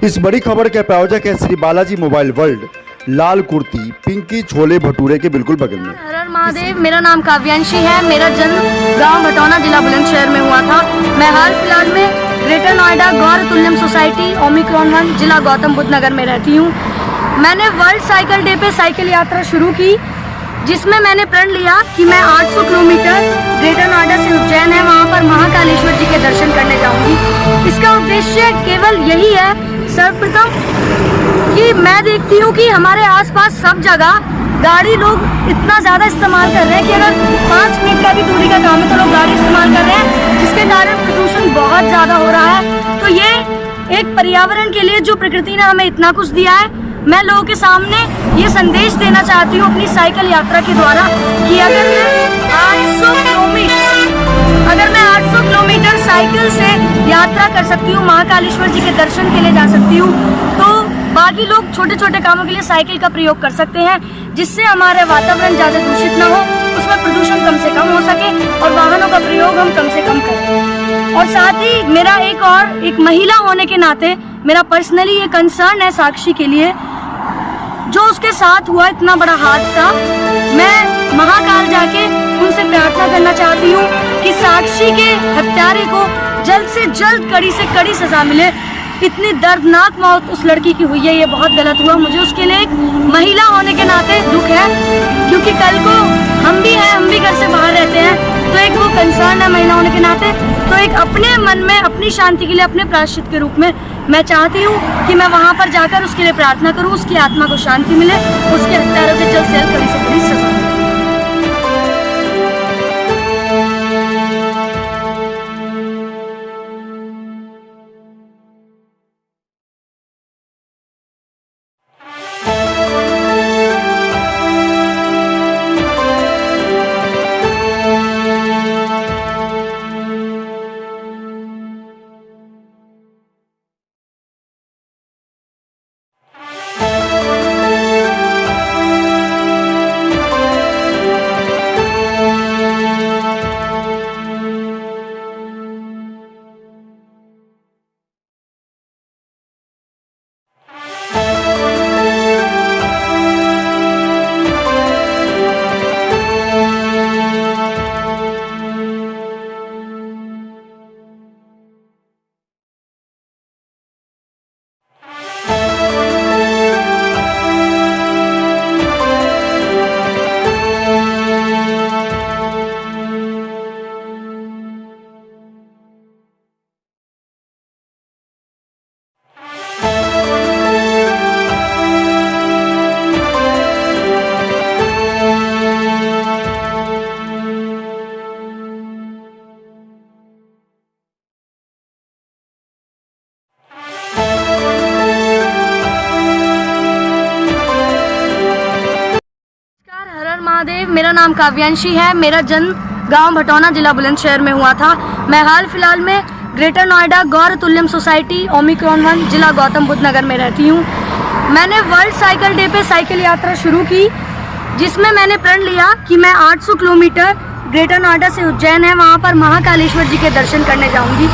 इस बड़ी खबर के प्रायोजक है श्री बालाजी मोबाइल वर्ल्ड, लाल कुर्ती पिंकी छोले भटूरे के बिल्कुल बगल में। हर हर महादेव। मेरा नाम काव्यांशी है। मेरा जन्म गांव भटौना जिला बुलंदशहर में हुआ था। मैं हाल फिलहाल में ग्रेटर नोएडा गौर तुल्यम सोसाइटी ओमिक्रॉन 1 जिला गौतम बुद्ध नगर में रहती हूँ। मैंने वर्ल्ड साइकिल डे पे साइकिल यात्रा शुरू की, जिसमें मैंने प्रण लिया कि मैं 800 किलोमीटर ग्रेटर नोएडा से उज्जैन है, वहाँ पर महाकालेश्वर जी के दर्शन करने जाऊंगी। इसका उद्देश्य केवल यही है, सर्वप्रथम कि मैं देखती हूँ कि हमारे आसपास सब जगह गाड़ी लोग इतना ज़्यादा इस्तेमाल कर रहे हैं कि अगर 5 मिनट का भी दूरी का काम है तो लोग गाड़ी इस्तेमाल कर रहे हैं, जिसके कारण प्रदूषण बहुत ज़्यादा हो रहा है। तो ये एक पर्यावरण के लिए जो प्रकृति ने हमें इतना कुछ दिया है, मैं लोगों के सामने ये संदेश देना चाहती हूँ अपनी साइकिल यात्रा के द्वारा कि अगर मैं 800 किलोमीटर साइकिल से यात्रा कर सकती हूँ, महाकालेश्वर जी के दर्शन के लिए जा सकती हूँ, तो बाकी लोग छोटे छोटे कामों के लिए साइकिल का प्रयोग कर सकते हैं, जिससे हमारे वातावरण ज़्यादा दूषित न हो, उसमें प्रदूषण कम से कम हो सके और वाहनों का प्रयोग हम कम से कम करें। और साथ ही मेरा एक महिला होने के नाते मेरा पर्सनली ये कंसर्न है साक्षी के लिए, जो उसके साथ हुआ इतना बड़ा हादसा। मैं महाकाल जाके उनसे प्रार्थना करना चाहती हूँ कि साक्षी के हत्यारे को जल्द से जल्द कड़ी से कड़ी सजा मिले। इतनी दर्दनाक मौत उस लड़की की हुई है, ये बहुत गलत हुआ। मुझे उसके लिए एक महिला होने के नाते दुख है, क्योंकि कल को हम भी घर से बाहर रहते हैं, तो एक वो कंसर्न है महिला होने के नाते। तो एक अपने मन में अपनी शांति के लिए, अपने प्रायश्चित के रूप में मैं चाहती हूँ कि मैं वहाँ पर जाकर उसके लिए प्रार्थना करूँ, उसकी आत्मा को शांति मिले, उसके हत्यारों के जल्द से जल्द कड़ी से कड़ी सजा मिले। महादेव। मेरा नाम काव्यांशी है। मेरा जन्म गांव भटौना जिला बुलंदशहर में हुआ था। मैं हाल फिलहाल में ग्रेटर नोएडा गौर तुल्यम सोसाइटी ओमिक्रॉन 1 जिला गौतम बुद्ध नगर में रहती हूँ। मैंने वर्ल्ड साइकिल डे पे साइकिल यात्रा शुरू की, जिसमें मैंने प्रण लिया कि मैं 800 किलोमीटर ग्रेटर नोएडा से उज्जैन है, वहाँ पर महाकालेश्वर जी के दर्शन करने जाऊँगी।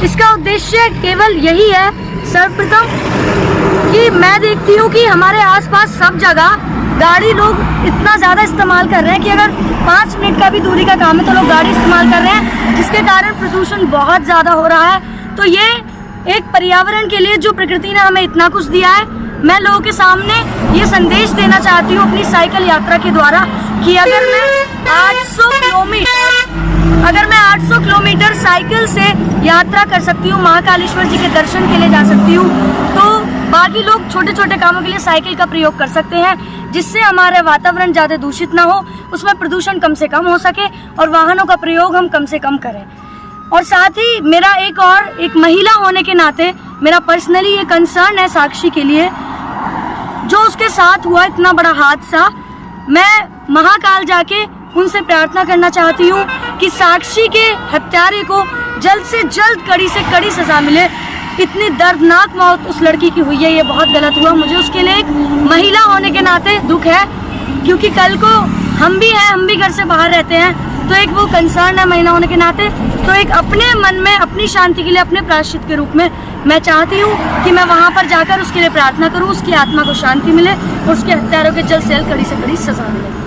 इसका उद्देश्य केवल यही है, सर्वप्रथम कि मैं देखती हूँ कि हमारे आसपास सब जगह गाड़ी लोग इतना ज़्यादा इस्तेमाल कर रहे हैं कि अगर 5 मिनट का भी दूरी का काम है तो लोग गाड़ी इस्तेमाल कर रहे हैं, जिसके कारण प्रदूषण बहुत ज़्यादा हो रहा है। तो ये एक पर्यावरण के लिए जो प्रकृति ने हमें इतना कुछ दिया है, मैं लोगों के सामने ये संदेश देना चाहती हूँ अपनी साइकिल यात्रा के द्वारा कि अगर मैं 800 किलोमीटर साइकिल से यात्रा कर सकती हूँ, महाकालेश्वर जी के दर्शन के लिए जा सकती हूँ, तो बाकी लोग छोटे छोटे कामों के लिए साइकिल का प्रयोग कर सकते हैं, जिससे हमारे वातावरण ज़्यादा दूषित ना हो, उसमें प्रदूषण कम से कम हो सके और वाहनों का प्रयोग हम कम से कम करें। और साथ ही मेरा एक महिला होने के नाते मेरा पर्सनली ये कंसर्न है साक्षी के लिए, जो उसके साथ हुआ इतना बड़ा हादसा। मैं महाकाल जाके उनसे प्रार्थना करना चाहती हूँ कि साक्षी के हत्यारे को जल्द से जल्द कड़ी से कड़ी सजा मिले। इतनी दर्दनाक मौत उस लड़की की हुई है, ये बहुत गलत हुआ। मुझे उसके लिए एक महिला होने के नाते दुख है, क्योंकि कल को हम भी घर से बाहर रहते हैं, तो एक वो कंसर्न है महिला होने के नाते। तो एक अपने मन में अपनी शांति के लिए, अपने प्रायश्चित के रूप में मैं चाहती हूँ कि मैं वहाँ पर जाकर उसके लिए प्रार्थना करूँ, उसकी आत्मा को शांति मिले और उसके हत्यारों के जल्द से जल्द कड़ी से कड़ी सजा मिले।